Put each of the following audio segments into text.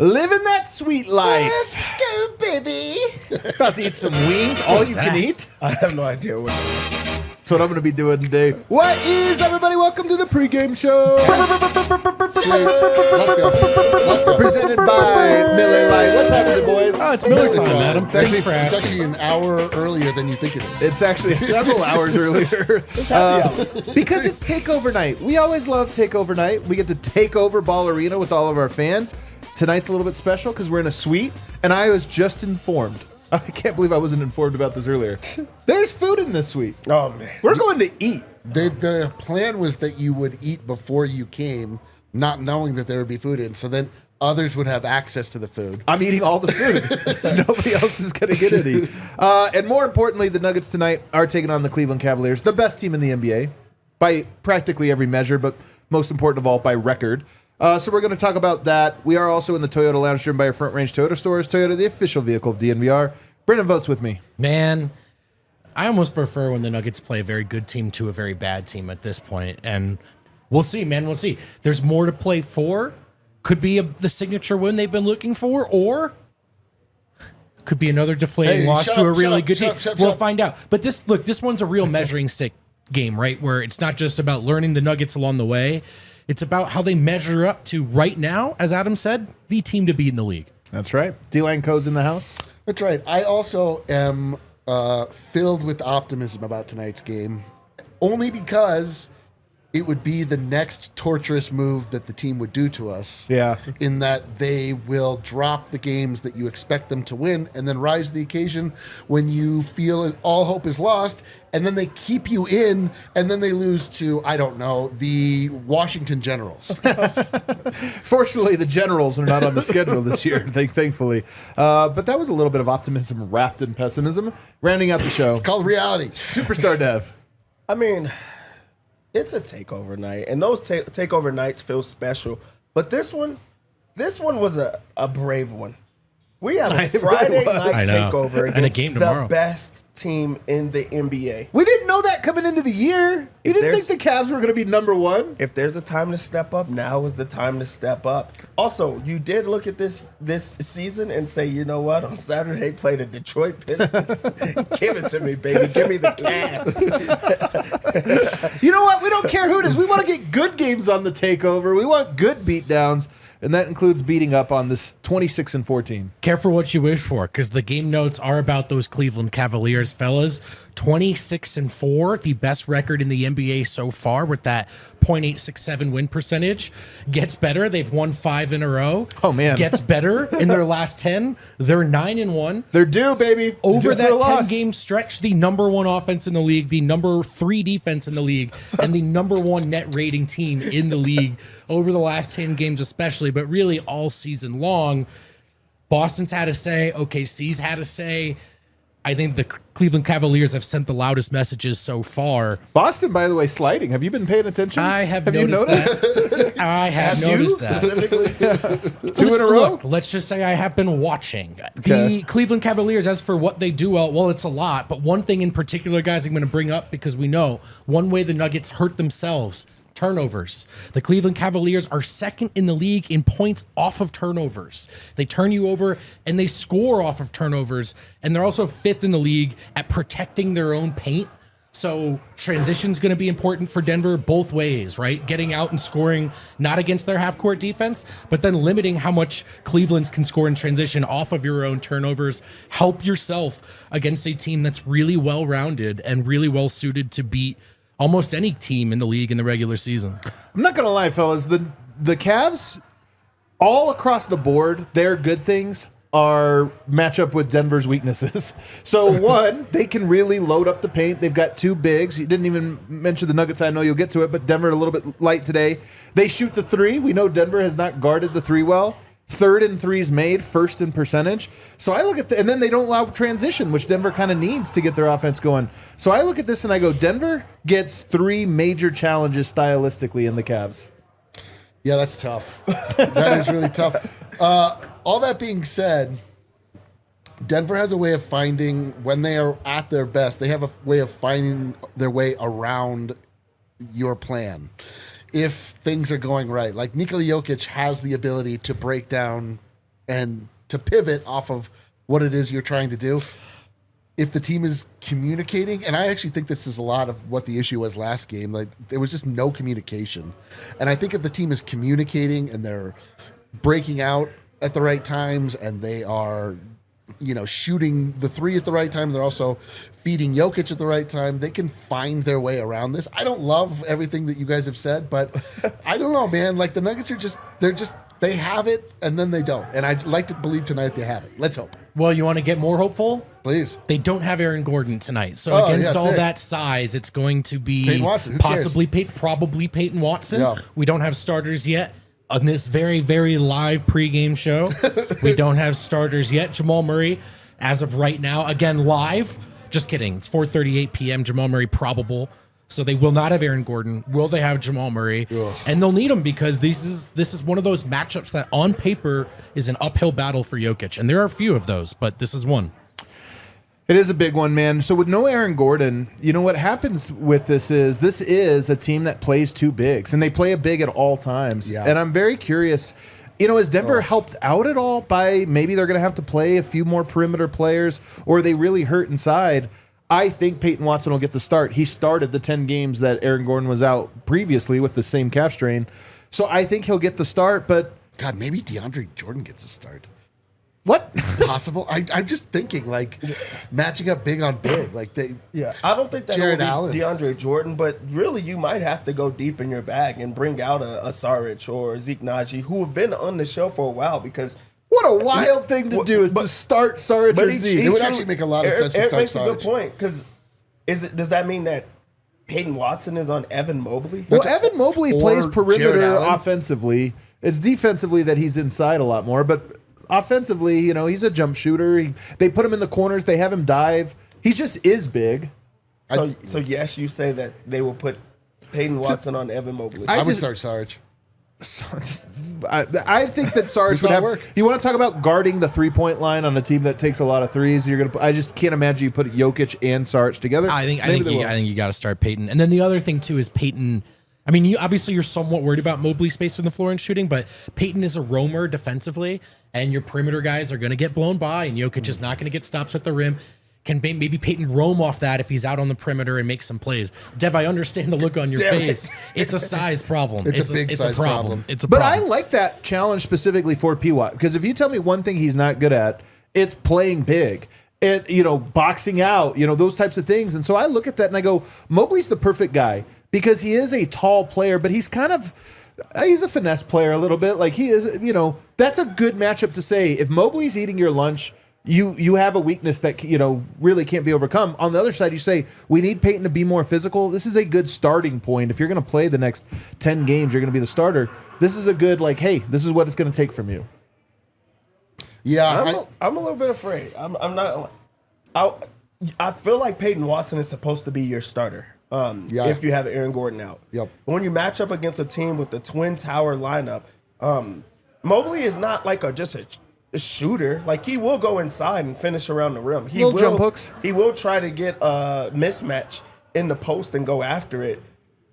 Living that sweet life. Let's go, baby. About to eat some wings. All you can eat. I have no idea what that is. That's what I'm going to be doing today. What is, everybody? Welcome to the pregame show. Presented by Miller Lite. What time is it, boys? Oh, it's Miller time, Adam. Thanks for It's asking. actually an hour earlier than you think it is. It's actually several hours earlier. Because it's Takeover night. We always love Takeover night. We get to take over Ball Arena with all of our fans. Tonight's a little bit special because we're in a suite, and I was just informed. I can't believe I wasn't informed about this earlier. There's food in this suite. Oh, man. We're going to eat. The plan was that you would eat before you came, not knowing that there would be food in, so then others would have access to the food. I'm eating all the food. Nobody else is going to get any. And more importantly, the Nuggets tonight are taking on the Cleveland Cavaliers, the best team in the NBA by practically every measure, but most important of all, by record. So we're going to talk about that. We are also in the Toyota Lounge driven by our Front Range Toyota stores. Toyota, the official vehicle of DNVR. Brendan votes with me. Man, I almost prefer when the Nuggets play a very good team to a very bad team at this point. And we'll see, man. We'll see. There's more to play for. Could be the signature win they've been looking for, or could be another deflating loss to a really good team. We'll find out. But this one's a real measuring stick game, right? Where it's not just about learning the Nuggets along the way. It's about how they measure up to, right now, as Adam said, the team to beat in the league. That's right. D-Line Co's in the house. That's right. I also am filled with optimism about tonight's game, only because it would be the next torturous move that the team would do to us. Yeah. In that they will drop the games that you expect them to win and then rise to the occasion when you feel all hope is lost, and then they keep you in, and then they lose to, I don't know, the Washington Generals. Fortunately, the Generals are not on the schedule this year, thankfully. But that was a little bit of optimism wrapped in pessimism. Rounding out the show. It's called reality. Superstar Dev. I mean, it's a takeover night, and those takeover nights feel special. But this one was a brave one. We had a Friday night takeover And a against game the tomorrow. best team in the NBA. We didn't know that coming into the year. You didn't think the Cavs were going to be number one? If there's a time to step up, now is the time to step up. Also, you did look at this season and say, you know what? On Saturday, play the Detroit Pistons. Give it to me, baby. Give me the Cavs. You know what? We don't care who it is. We want to get good games on the takeover. We want good beatdowns, and that includes beating up on this 26-14. Careful what you wish for, because the game notes are about those Cleveland Cavaliers, fellas. 26-4, the best record in the NBA so far, with that .867 win percentage. Gets better. They've won 5 in a row. Oh, man. Gets better in their last 10. They're 9-1. They're due, baby. Over Due for a that loss. 10-game stretch, the number 1 offense in the league, the number 3 defense in the league, and the number 1 net rating team in the league over the last 10 games especially, but really all season long. Boston's had a say. OKC's had a say. I think the Cleveland Cavaliers have sent the loudest messages so far. Boston, by the way, sliding. Have you been paying attention? I have you noticed that. I have noticed that. Specifically? 2 in a row? Look, let's just say I have been watching. Okay. The Cleveland Cavaliers, as for what they do well, it's a lot. But one thing in particular, guys, I'm going to bring up because we know one way the Nuggets hurt themselves, turnovers. The Cleveland Cavaliers are second in the league in points off of turnovers. They turn you over and they score off of turnovers. And they're also 5th in the league at protecting their own paint. So transition's going to be important for Denver both ways, right? Getting out and scoring, not against their half-court defense, but then limiting how much Cleveland's can score in transition off of your own turnovers. Help yourself against a team that's really well-rounded and really well-suited to beat almost any team in the league in the regular season. I'm not going to lie, fellas. The Cavs, all across the board, their good things are match up with Denver's weaknesses. So, one, they can really load up the paint. They've got 2 bigs. You didn't even mention the Nuggets. I know you'll get to it, but Denver a little bit light today. They shoot the 3. We know Denver has not guarded the 3 well. third in threes made, first in percentage. So I look at and then they don't allow transition, which Denver kind of needs to get their offense going. So I look at this and I go, Denver gets 3 major challenges stylistically in the Cavs. Yeah, that's tough. That is really tough. All that being said, Denver has a way of finding, when they are at their best, they have a way of finding their way around your plan. If things are going right, like Nikola Jokic has the ability to break down and to pivot off of what it is you're trying to do. If the team is communicating, and I actually think this is a lot of what the issue was last game, like there was just no communication. And I think if the team is communicating and they're breaking out at the right times and they are, shooting the 3 at the right time, they're also feeding Jokic at the right time, they can find their way around this. I don't love everything that you guys have said, but I don't know, man. Like the Nuggets they have it and then they don't. And I'd like to believe tonight they have it. Let's hope. Well, you want to get more hopeful? Please. They don't have Aaron Gordon tonight. So against all that size, it's going to be Peyton Watson. Who possibly probably Peyton Watson. Yeah. We don't have starters yet. On this very, very live pregame show, we don't have starters yet. Jamal Murray, as of right now, again, live. Just kidding. It's 4:38 p.m. Jamal Murray probable. So they will not have Aaron Gordon. Will they have Jamal Murray? Ugh. And they'll need him because this is one of those matchups that on paper is an uphill battle for Jokic. And there are a few of those, but this is one. It is a big one, man. So with no Aaron Gordon, what happens with this is a team that plays 2 bigs, and they play a big at all times. Yeah. And I'm very curious, is Denver helped out at all by maybe they're going to have to play a few more perimeter players, or are they really hurt inside? I think Peyton Watson will get the start. He started the 10 games that Aaron Gordon was out previously with the same calf strain. So I think he'll get the start, but... God, maybe DeAndre Jordan gets a start. What? It's possible. I'm just thinking, matching up big on big. I don't think that Jared will Allen. be DeAndre Jordan, but really you might have to go deep in your bag and bring out a Saric or Zeke Naji, who have been on the show for a while because... What a wild thing to do is to start Saric or Zeke. It would actually make a lot of sense to Eric start makes a good point, because does that mean that Peyton Watson is on Evan Mobley? Well, Evan Mobley plays Jared perimeter Allen. offensively. It's defensively that he's inside a lot more, but offensively, he's a jump shooter. They put him in the corners. They have him dive. He just is big. So yes, you say that they will put Peyton Watson on Evan Mobley. I would start Sarge. I think that Sarge would have. Work. You want to talk about guarding the 3-point line on a team that takes a lot of threes? I just can't imagine you put Jokic and Sarge together. I think you got to start Peyton. And then the other thing too is Peyton. I mean, you're somewhat worried about Mobley spacing the floor and shooting, but Peyton is a roamer defensively, and your perimeter guys are going to get blown by, and Jokic is not going to get stops at the rim. Can maybe Peyton roam off that if he's out on the perimeter and make some plays? Dev, I understand the look on your face. It's a size problem. It's a big size problem. It's a But problem. I like that challenge specifically for P-Watt, because if you tell me one thing he's not good at, it's playing big. Boxing out, those types of things. And so I look at that and I go, Mobley's the perfect guy because he is a tall player, but he's a finesse player a little bit. Like he is, that's a good matchup to say. If Mobley's eating your lunch, you have a weakness that, really can't be overcome. On the other side, you say, we need Peyton to be more physical. This is a good starting point. If you're going to play the next 10 games, you're going to be the starter. This is a good, hey, this is what it's going to take from you. Yeah, I'm a little bit afraid. I'm not. I feel like Peyton Watson is supposed to be your starter. If you have Aaron Gordon out. Yep. But when you match up against a team with the Twin Tower lineup, Mobley is not just a shooter. Like he will go inside and finish around the rim. He will jump hooks. He will try to get a mismatch in the post and go after it.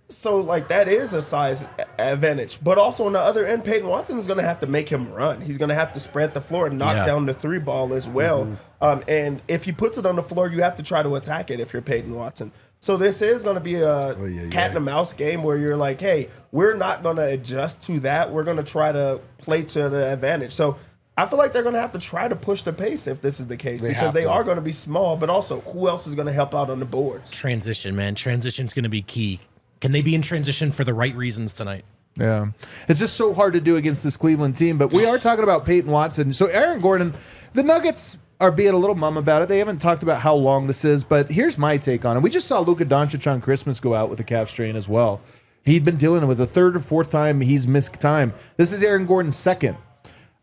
So, that is a size advantage. But also on the other end, Peyton Watson is going to have to make him run. He's going to have to spread the floor and knock down the 3 ball as well. Mm-hmm. And if he puts it on the floor, you have to try to attack it if you're Peyton Watson. So this is going to be a cat and a mouse game where you're like, hey, we're not going to adjust to that. We're going to try to play to the advantage. So I feel like they're going to have to try to push the pace if this is the case because they are going to be small, but also who else is going to help out on the boards? Transition, man. Transition's going to be key. Can they be in transition for the right reasons tonight? Yeah. It's just so hard to do against this Cleveland team, but we are talking about Peyton Watson. So Aaron Gordon, the Nuggets are being a little mum about it. They haven't talked about how long this is, but here's my take on it. We just saw Luka Doncic on Christmas go out with a calf strain as well. He'd been dealing with the 3rd or 4th time he's missed time. This is Aaron Gordon's 2nd.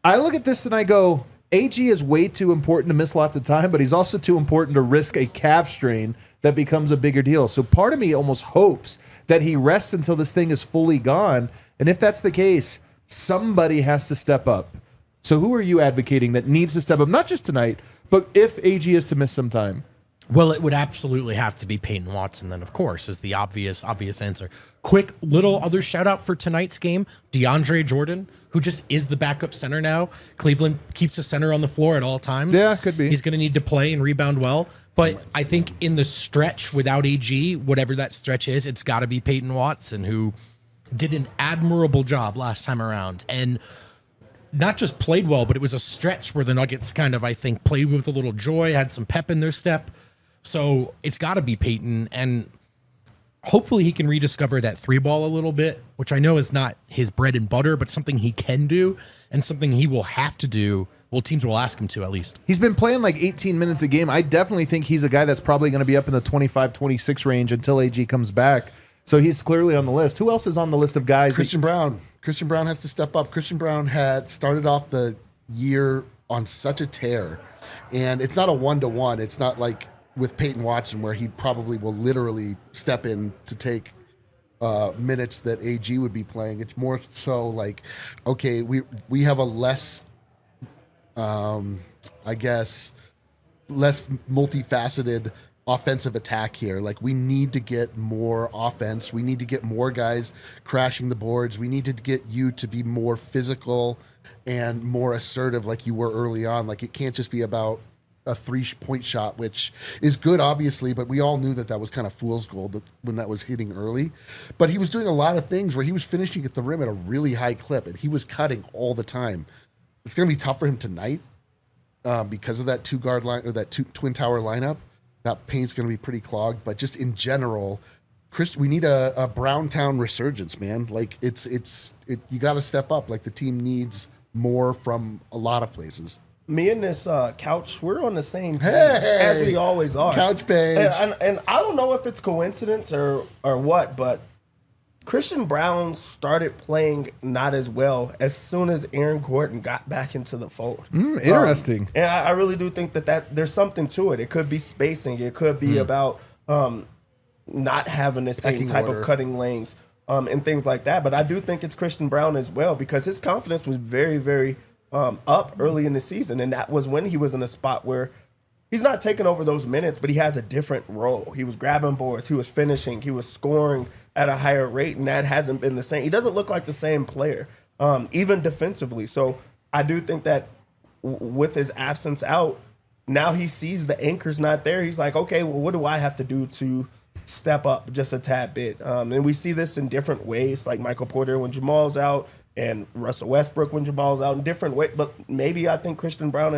I look at this and I go, AG is way too important to miss lots of time, but he's also too important to risk a calf strain that becomes a bigger deal. So part of me almost hopes that he rests until this thing is fully gone. And if that's the case, somebody has to step up. So who are you advocating that needs to step up? Not just tonight, but if AG is to miss some time. Well, it would absolutely have to be Peyton Watson then, of course, is the obvious answer. Quick little other shout out for tonight's game, DeAndre Jordan, who just is the backup center now. Cleveland keeps a center on the floor at all times. Yeah, could be. He's going to need to play and rebound well. But I think in the stretch without AG, whatever that stretch is, it's got to be Peyton Watson, who did an admirable job last time around. And not just played well, but it was a stretch where the Nuggets kind of, I think, played with a little joy, had some pep in their step. So it's got to be Peyton, and hopefully he can rediscover that three ball a little bit, which I know is not his bread and butter, but something he can do and something he will have to do. Well, teams will ask him to, at least. He's been playing like 18 minutes a game. I definitely think he's a guy that's probably going to be up in the 25, 26 range until AG comes back. So he's clearly on the list. Who else is on the list of guys? Christian Brown. Christian Brown has to step up. Christian Brown had started off the year on such a tear, and it's not a one-to-one. It's not like with Peyton Watson, where he probably will literally step in to take minutes that AG would be playing. It's more so like, okay, we have a less, I guess, less multifaceted offensive attack here. Like, we need to get more offense. We need to get more guys crashing the boards. We need to get you to be more physical and more assertive like you were early on. Like, it can't just be about a 3-point shot, which is good, obviously, but we all knew that was kind of fool's gold when that was hitting early. But he was doing a lot of things where he was finishing at the rim at a really high clip, and he was cutting all the time. It's going to be tough for him tonight because of that two-guard line or that twin tower lineup. That paint's going to be pretty clogged, but just in general, we need a Browntown resurgence, man. Like, you got to step up. Like, the team needs more from a lot of places. Me and this couch, we're on the same page, as we always are. Couch page. And I don't know if it's coincidence or what, but Christian Brown started playing not as well as soon as Aaron Gordon got back into the fold. Interesting. And I really do think that there's something to it. It could be spacing. It could be about not having the same type of cutting lanes and things like that. But I do think it's Christian Brown as well, because his confidence was very, very up early in the season, and that was when he was in a spot where he's not taking over those minutes, but he has a different role. He was grabbing boards, he was finishing, he was scoring at a higher rate, and that hasn't been the same. He doesn't look like the same player, even defensively. So I do think that with his absence out, now he sees the anchor's not there. He's like, okay, well, what do I have to do to step up just a tad bit? And we see this in different ways, like Michael Porter when Jamal's out, and Russell Westbrook when Jamal's out, in different ways. But maybe I think Christian Brown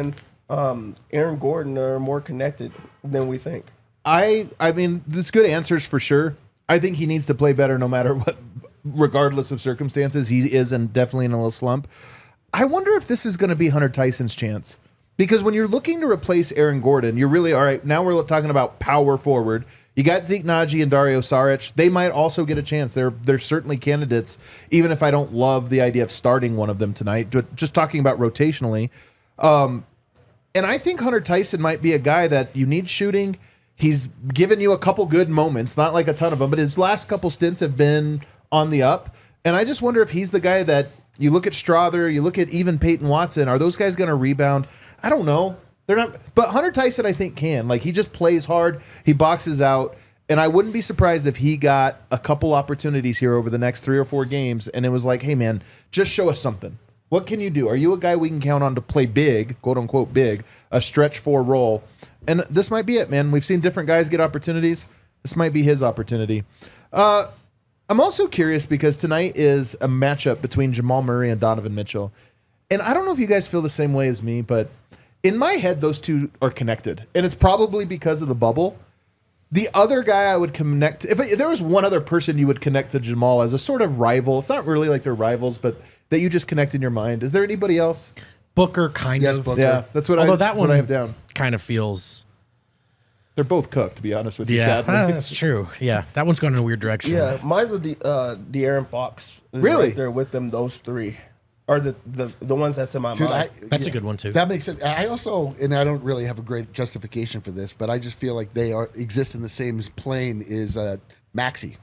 and Aaron Gordon are more connected than we think. I mean, there's good answers for sure. I think he needs to play better no matter what, regardless of circumstances. He is definitely in a little slump. I wonder if this is going to be Hunter Tyson's chance. Because when you're looking to replace Aaron Gordon, you're really, all right, now we're talking about power forward. You got Zeke Naji and Dario Saric. They might also get a chance. They're certainly candidates, even if I don't love the idea of starting one of them tonight. Just talking about rotationally. And I think Hunter Tyson might be a guy that you need shooting. He's given you a couple good moments, not like a ton of them, but his last couple stints have been on the up. And I just wonder if he's the guy that you look at Strother, you look at even Peyton Watson. Are those guys going to rebound? I don't know. They're not, but Hunter Tyson, I think, can. Like, he just plays hard. He boxes out. And I wouldn't be surprised if he got a couple opportunities here over the next 3 or 4 games. And it was like, hey, man, just show us something. What can you do? Are you a guy we can count on to play big, quote unquote big, a stretch 4 role? And this might be it, man. We've seen different guys get opportunities. This might be his opportunity. I'm also curious because tonight is a matchup between Jamal Murray and Donovan Mitchell. And I don't know if you guys feel the same way as me, but in my head, those two are connected. And it's probably because of the bubble. The other guy I would connect, if there was one other person you would connect to Jamal as a sort of rival, it's not really like they're rivals, but that you just connect in your mind. Is there anybody else? Booker, kind of. Booker. Yeah, that's what Although what I have down. Kind of feels. They're both cooked, to be honest with you. Yeah, sadly. that's true. Yeah, that one's going in a weird direction. Yeah, mine's a De'Aaron Fox. Is Really? right there with them, those three. Are the ones that's in my mind. That's a good one too. That makes sense. I also, and I don't really have a great justification for this, but I just feel like they exist in the same plane as Maxey.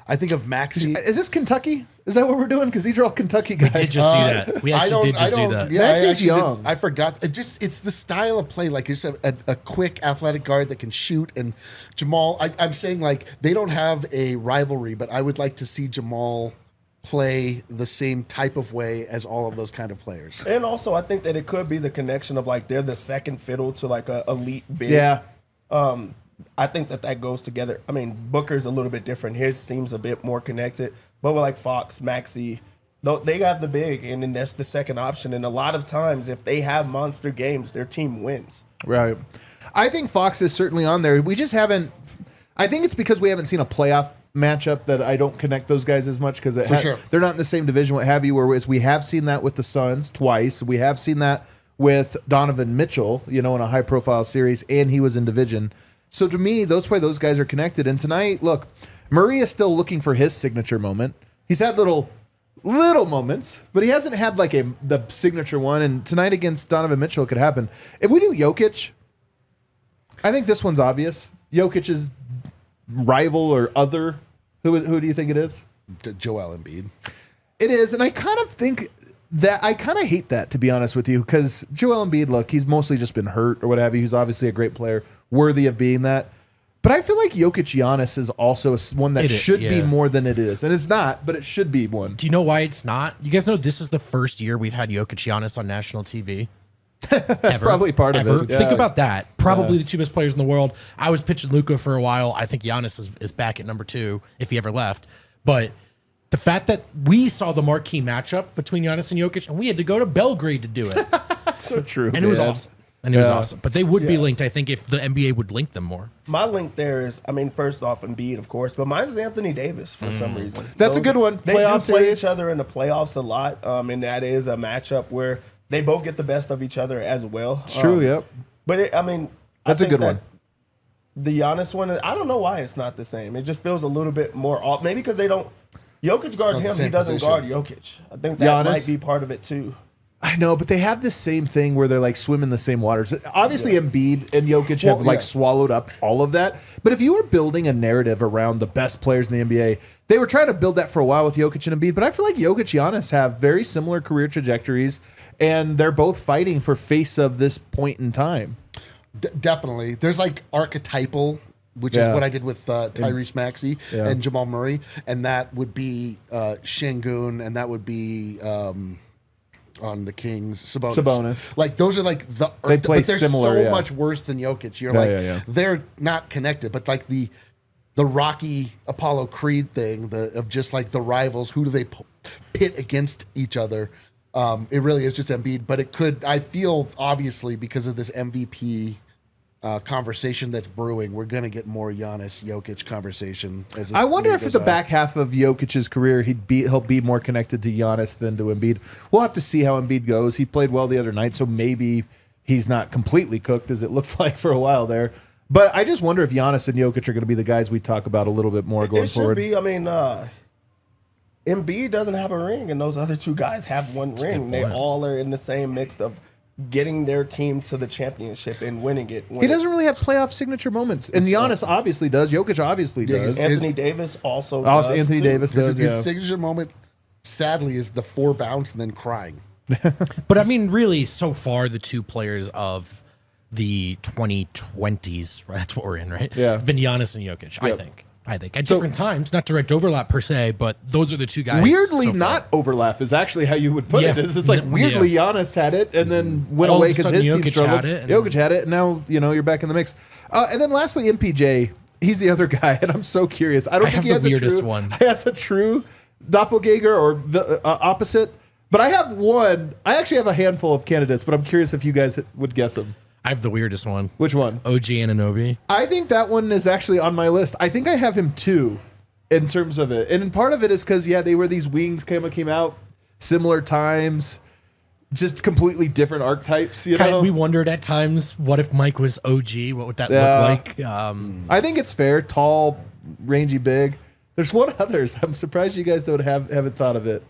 I think of Maxey. Is this Kentucky? Is that what we're doing? Because these are all Kentucky guys. We did just do that. We actually did just do that. Yeah, Maxey's young. I forgot. It's the style of play. Like it's a quick athletic guard that can shoot. And Jamal, I'm saying like they don't have a rivalry, but I would like to see Jamal play the same type of way as all of those kind of players. And also, I think that it could be the connection of like they're the second fiddle to like a elite big. Yeah. I think that goes together. I mean, Booker's a little bit different. His seems a bit more connected. But with like Fox, Maxey, they have the big, and then that's the second option. And a lot of times, if they have monster games, their team wins. Right. I think Fox is certainly on there. We just haven't. I think it's because we haven't seen a playoff matchup that I don't connect those guys as much because sure. they're not in the same division, what have you. Whereas we have seen that with the Suns twice. We have seen that with Donovan Mitchell, in a high-profile series, and he was in division. So to me, that's why those guys are connected. And tonight, look, Murray is still looking for his signature moment. He's had little moments, but he hasn't had like the signature one. And tonight against Donovan Mitchell, it could happen. If we do Jokic, I think this one's obvious. Jokic's rival or other, who do you think it is? Joel Embiid. It is, and I kind of think that I kind of hate that, to be honest with you, because Joel Embiid, look, he's mostly just been hurt or what have you. He's obviously a great player, worthy of being that. But I feel like Jokic Giannis is also one that should be more than it is. And it's not, but it should be one. Do you know why it's not? You guys know this is the first year we've had Jokic Giannis on national TV. That's probably part of it. Yeah. Think about that. Probably the two best players in the world. I was pitching Luka for a while. I think Giannis is back at number 2 if he ever left. But the fact that we saw the marquee matchup between Giannis and Jokic, and we had to go to Belgrade to do it. That's so true. And it was awesome. And it was awesome. But they would be linked, I think, if the NBA would link them more. My link there is, first off, Embiid, of course, but mine is Anthony Davis for some reason. That's a good one. They do play each other in the playoffs a lot, and that is a matchup where they both get the best of each other as well. True, yep. But, that's a good one. The Giannis one, I don't know why it's not the same. It just feels a little bit more off. Maybe because they don't. Jokic guards him, he doesn't guard Jokic. I think that might be part of it, too. I know, but they have this same thing where they're like swimming the same waters. Obviously, Embiid and Jokic have swallowed up all of that. But if you were building a narrative around the best players in the NBA, they were trying to build that for a while with Jokic and Embiid. But I feel like Jokic and Giannis have very similar career trajectories, and they're both fighting for face of this point in time. Definitely. There's like archetypal, which is what I did with Tyrese Maxey and Jamal Murray, and that would be Şengün, and that would be on the Kings, Sabonis. Like those are like they play but they're similar, so much worse than Jokic. You're they're not connected, but like the Rocky Apollo Creed thing, of just like the rivals, who do they pit against each other? It really is just Embiid, but it could. I feel obviously because of this MVP conversation that's brewing, we're going to get more Giannis Jokic conversation. I wonder if the back half of Jokic's career he'll be more connected to Giannis than to Embiid. We'll have to see how Embiid goes. He played well the other night, so maybe he's not completely cooked as it looked like for a while there. But I just wonder if Giannis and Jokic are going to be the guys we talk about a little bit more going forward. It should be. Embiid doesn't have a ring, and those other two guys have one ring. They all are in the same mix of getting their team to the championship and winning it. He doesn't really have playoff signature moments, and Giannis obviously does. Jokic obviously does. Anthony Davis also does. Anthony Davis does. His signature moment, sadly, is the 4 bounce and then crying. But really, so far, the two players of the 2020s, right, that's what we're in, right? Yeah. Have been Giannis and Jokic, I think. At different times, not direct overlap per se, but those are the two guys. Weirdly, not overlap is actually how you would put it. It's like weirdly Giannis had it and then went All away of a because sudden his team Jokic struggled. had it, Jokic had it, and now you're back in the mix. And then lastly, MPJ, he's the other guy, and I'm so curious. I don't think he has a true doppelganger or the opposite, but I have one. I actually have a handful of candidates, but I'm curious if you guys would guess them. I have the weirdest one. Which one? OG Anunoby. I think that one is actually on my list. I think I have him too in terms of it. And part of it is because, they were these wings came out similar times, just completely different archetypes. We wondered at times, what if Mike was OG? What would that look like? I think it's fair. Tall, rangy, big. There's one others. I'm surprised you guys haven't thought of it.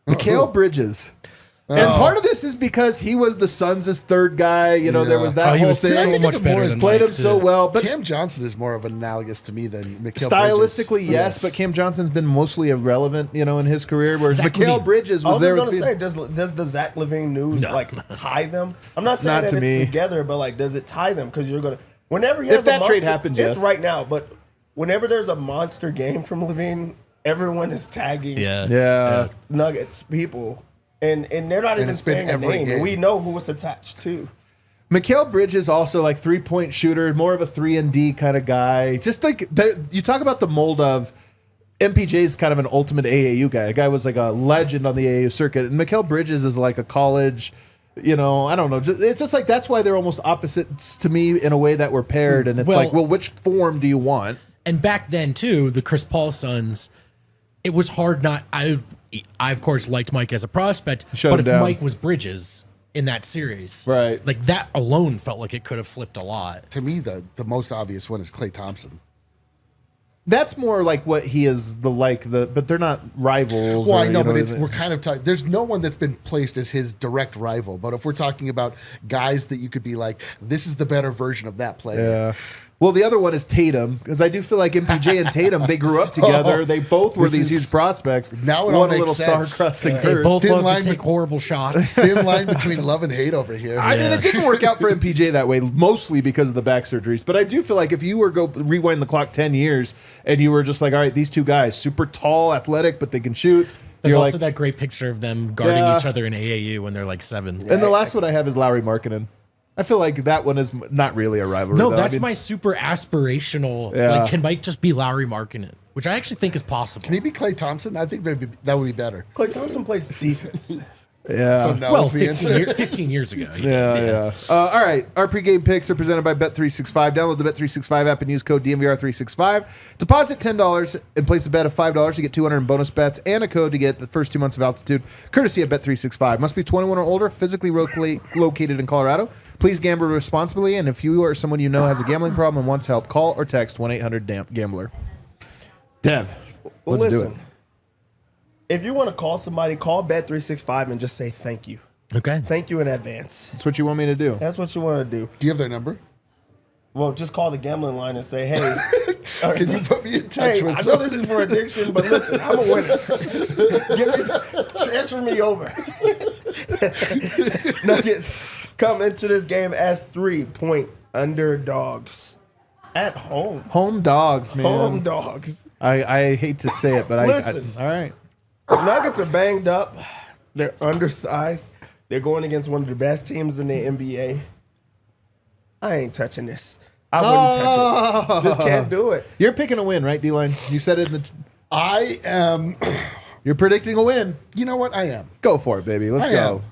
Mikal Bridges. And part of this is because he was the Suns' third guy. You know, there was that he whole was thing. so I think much it's better more- than played Mike, him so too. well. But Cam Johnson is more of an analogous to me than Mikal stylistically, Bridges. yes, but Cam Johnson's been mostly irrelevant, you know, in his career. Whereas Zach Mikal LaVine. Bridges I was was there. just with gonna the- say, does the Zach LaVine news like tie them? I'm not saying Not that to it's me. together, but like, does it tie them? Because you're gonna whenever he has If that a trade monster, happens, it's yes. right now. But whenever there's a monster game from LaVine, everyone is tagging yeah. Nuggets people, and they're not even it's been saying a every name. game. We know who it's attached to. Mikal Bridges also like 3-point shooter, more of a 3-and-D kind of guy. Just like you talk about the mold of MPJ's kind of an ultimate AAU guy. A guy was like a legend on the AAU circuit, and Mikal Bridges is like a college. You know, I don't know. It's just like that's why they're almost opposites to me in a way that we're paired. And it's Well- like, well, which form do you want? And back then too, the Chris Paul Suns, it was hard not. I of course liked Mike as a prospect, Shut but him if down. Mike was Bridges in that series, Right. like that alone felt like it could have flipped a lot. To me, the most obvious one is Klay Thompson. That's more like what he is but they're not rivals. Well, or, I know, you but is it- we're kind of tight. There's no one that's been placed as his direct rival. But if we're talking about guys that you could be like, this is the better version of that player. Yeah. Well, the other one is Tatum, because I do feel like MPJ and Tatum, they grew up together. They both were This these is- huge prospects. Now it all one a makes little sense. star-crusting They curse. both Thin love line to take be- horrible shots. Thin line between love and hate over here. I mean, it didn't work out for MPJ that way, mostly because of the back surgeries. But I do feel like if you were go rewind the clock 10 years and you were just like, all right, these two guys, super tall, athletic, but they can shoot. There's You're also like, that great picture of them guarding Yeah. each other in AAU when they're like 7. and the last one I have is Lowry Markkinen. I feel like that one is not really a rivalry. No, though. that's I mean, my super aspirational. Yeah. Like, can Mike just be Lowry Markkinen, which I actually think is possible. Can he be Klay Thompson? I think that would be better. Klay Thompson plays defense. Yeah. So no Well, is the answer. 15 years ago. Yeah. All right. Our pregame picks are presented by Bet365. Download the Bet365 app and use code DNVR365. Deposit $10 and place a bet of $5 to get 200 in bonus bets and a code to get the first 2 months of altitude, courtesy of Bet365. Must be 21 or older, physically located in Colorado. Please gamble responsibly, and if you or someone you know has a gambling problem and wants help, call or text 1-800-GAMBLER. Dev, let's do it. Listen, if you want to call somebody, call Bet365 and just say thank you. Okay. Thank you in advance. That's what you want me to do. That's what you want to do. Do you have their number? Well, just call the gambling line and say, hey. Can you put me in touch Hey, with I know someone? this is for addiction, but listen, I'm a winner. Transfer me over. Nuggets come into this game as 3-point underdogs at home. Home dogs, man. Home dogs. I hate to say it, but Listen. all right. The Nuggets are banged up. They're undersized. They're going against one of the best teams in the NBA. I ain't touching this. I wouldn't touch it. Just can't do it. You're picking a win, right, D-Line? You said it in the... I am. You're predicting a win. You know what? I am. Go for it, baby. Let's I go. am.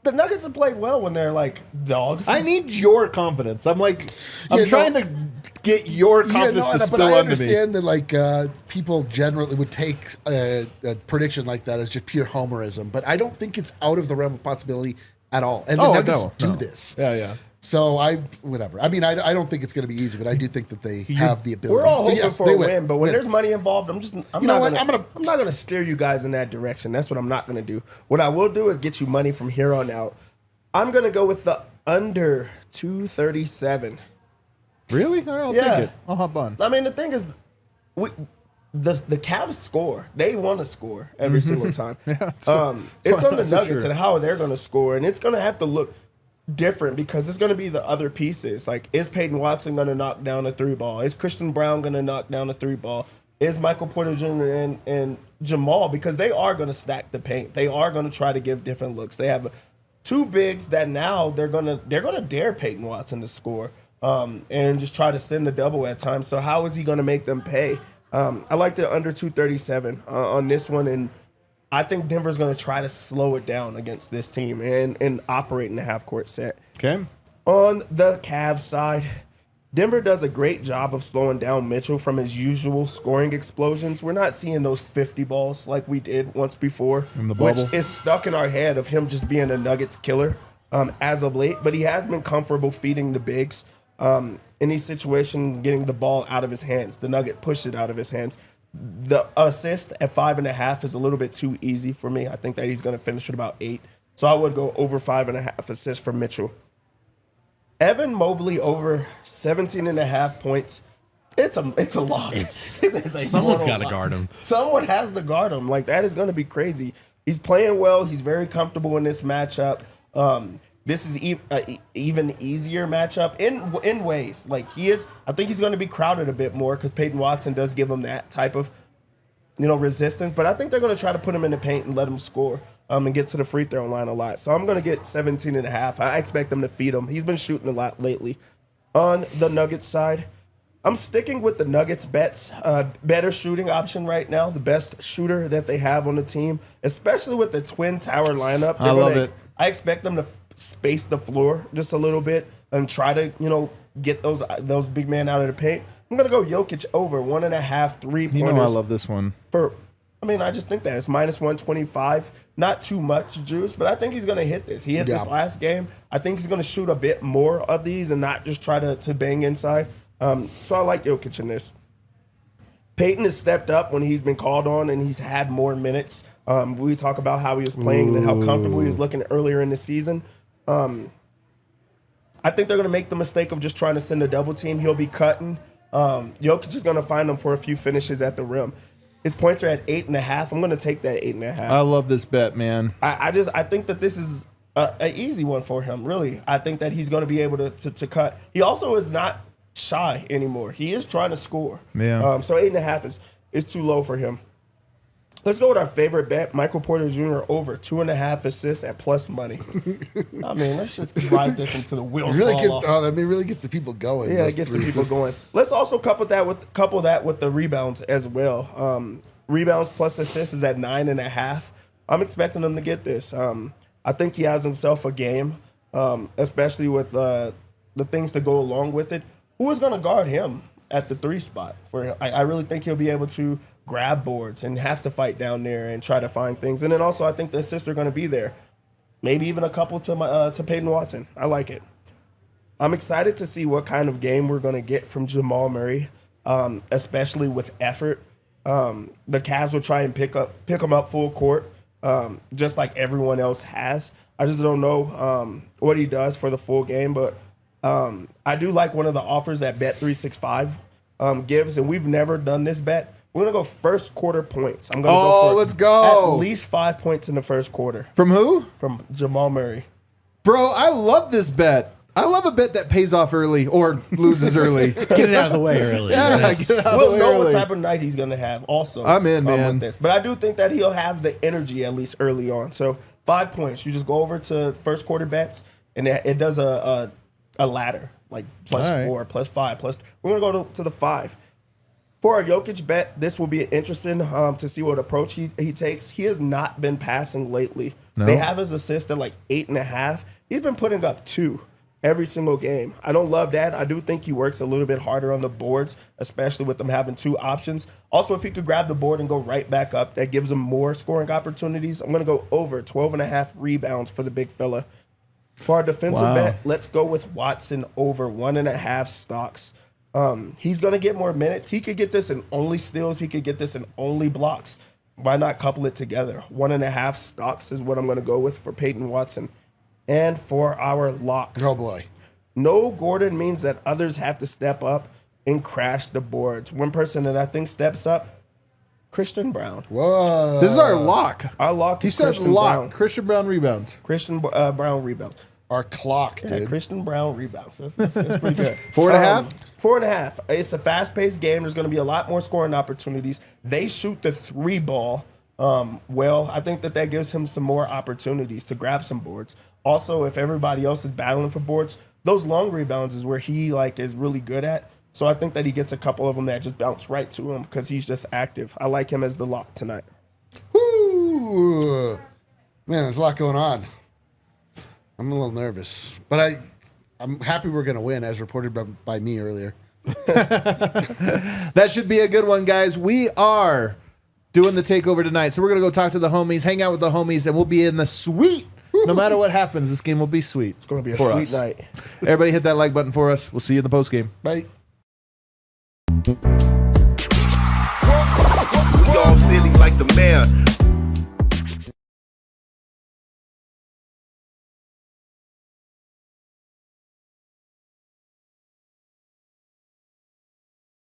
The Nuggets have played well when they're like dogs. I need your confidence. I'm Yeah, trying to get your confidence to but spill I onto me. understand that like people generally would take a prediction like that as just pure homerism, but I don't think it's out of the realm of possibility at all. And the Nuggets do this. Yeah. So whatever. I mean, I don't think it's going to be easy, but I do think that they have the ability. We're all So, hoping yes, for they a win, but when there's money involved, I'm You know what? not gonna steer you guys in that direction. That's what I'm not gonna do. What I will do is get you money from here on out. I'm gonna go with the under 237. Really? All right, I'll Yeah. take it. I'll hop on. I mean, the thing is, the Cavs score. They want to score every single time. It's on the that's for Nuggets sure. and how they're going to score, and it's going to have to look different because it's going to be the other pieces. Like, is Peyton Watson going to knock down a 3-ball? Is Christian Brown going to knock down a 3-ball? Is Michael Porter Jr. and Jamal, because they are going to stack the paint. They are going to try to give different looks. They have two bigs that now they're gonna dare Peyton Watson to score and just try to send the double at times. So how is he going to make them pay? I like the under 237 on this one, and I think Denver's going to try to slow it down against this team and operate in the half-court set. Okay. On the Cavs side, Denver does a great job of slowing down Mitchell from his usual scoring explosions. We're not seeing those 50 balls like we did once before, In the which bubble. is stuck in our head of him just being a Nuggets killer as of late. But he has been comfortable feeding the bigs in these situations, getting the ball out of his hands. The Nugget pushed it out of his hands. The assist at 5.5 is a little bit too easy for me. I think that he's going to finish at about 8. So I would go over 5.5 assists for Mitchell. Evan Mobley over 17.5 points. It's a lot. Someone's got to guard him. Someone has to guard him. Like, that is going to be crazy. He's playing well. He's very comfortable in this matchup. This is even easier matchup in ways. Like, I think he's going to be crowded a bit more because Peyton Watson does give him that type of, resistance. But I think they're going to try to put him in the paint and let him score and get to the free throw line a lot. So I'm going to get 17.5. I expect them to feed him. He's been shooting a lot lately. On the Nuggets side, I'm sticking with the Nuggets bets. Better shooting option right now. The best shooter that they have on the team, especially with the Twin Tower lineup. I love it. I expect them to space the floor just a little bit and try to, get those big men out of the paint. I'm going to go Jokic over 1.5 3-pointers. I love this one. I just think that it's minus 125. Not too much juice, but I think he's going to hit this. He hit this last game. I think he's going to shoot a bit more of these and not just try to bang inside. So I like Jokic in this. Peyton has stepped up when he's been called on and he's had more minutes. We talk about how he was playing and how comfortable he was looking earlier in the season. I think they're going to make the mistake of just trying to send a double team. He'll be cutting. Jokic is going to find him for a few finishes at the rim. His points are at 8.5. I'm going to take that 8.5. I love this bet, man. I think that this is an easy one for him, really. I think that he's going to be able to cut. He also is not shy anymore. He is trying to score. Yeah. So 8.5 is too low for him. Let's go with our favorite bet, Michael Porter Jr. over 2.5 assists at plus money. Let's just ride this until the wheels fall off. That really gets the people going. Yeah, it gets the people going. Let's also couple that with the rebounds as well. Rebounds plus assists is at 9.5. I'm expecting him to get this. I think he has himself a game, especially with the things to go along with it. Who is going to guard him at the 3 spot? I really think he'll be able to grab boards and have to fight down there and try to find things. And then also I think the assists are going to be there. Maybe even a couple to Peyton Watson. I like it. I'm excited to see what kind of game we're going to get from Jamal Murray, especially with effort. The Cavs will try and pick him up full court, just like everyone else has. I just don't know what he does for the full game, but I do like one of the offers that Bet365 gives, and we've never done this bet. We're going to go first quarter points. I'm going to go for let's go. At least 5 points in the first quarter. From who? From Jamal Murray. Bro, I love this bet. I love a bet that pays off early or loses early. Get it out of the way early. We'll know what type of night he's going to have also. I'm in, man. With this. But I do think that he'll have the energy at least early on. So 5 points. You just go over to first quarter bets, and it does a ladder, like plus 4, plus 5, plus. We're going to go to the 5. For a Jokic bet, this will be interesting to see what approach he takes. He has not been passing lately. No. They have his assist at like 8.5. He's been putting up 2 every single game. I don't love that. I do think he works a little bit harder on the boards, especially with them having 2 options. Also, if he could grab the board and go right back up, that gives him more scoring opportunities. I'm going to go over 12.5 rebounds for the big fella. For our defensive bet, let's go with Watson over 1.5 stocks. He's going to get more minutes. He could get this in only steals. He could get this in only blocks. Why not couple it together? 1.5 stocks is what I'm going to go with for Peyton Watson. And for our lock. Oh, boy. No Gordon means that others have to step up and crash the boards. One person that I think steps up, Christian Brown. Whoa. This is our lock. Our lock is Christian Brown. Christian Brown rebounds. Christian Brown rebounds. Our clock, dude. Yeah, Christian Brown rebounds. That's pretty good. 4.5? 4.5. It's a fast-paced game. There's going to be a lot more scoring opportunities. They shoot the 3 ball well. I think that gives him some more opportunities to grab some boards. Also, if everybody else is battling for boards, those long rebounds is where he is really good at. So I think that he gets a couple of them that just bounce right to him because he's just active. I like him as the lock tonight. Woo! Man, there's a lot going on. I'm a little nervous, but I'm happy we're going to win, as reported by me earlier. That should be a good one, guys. We are doing the takeover tonight, so we're going to go talk to the homies, hang out with the homies, and we'll be in the suite. No matter what happens, this game will be sweet. It's going to be a sweet night. Everybody hit that like button for us. We'll see you in the post game. Bye. all silly like the mayor.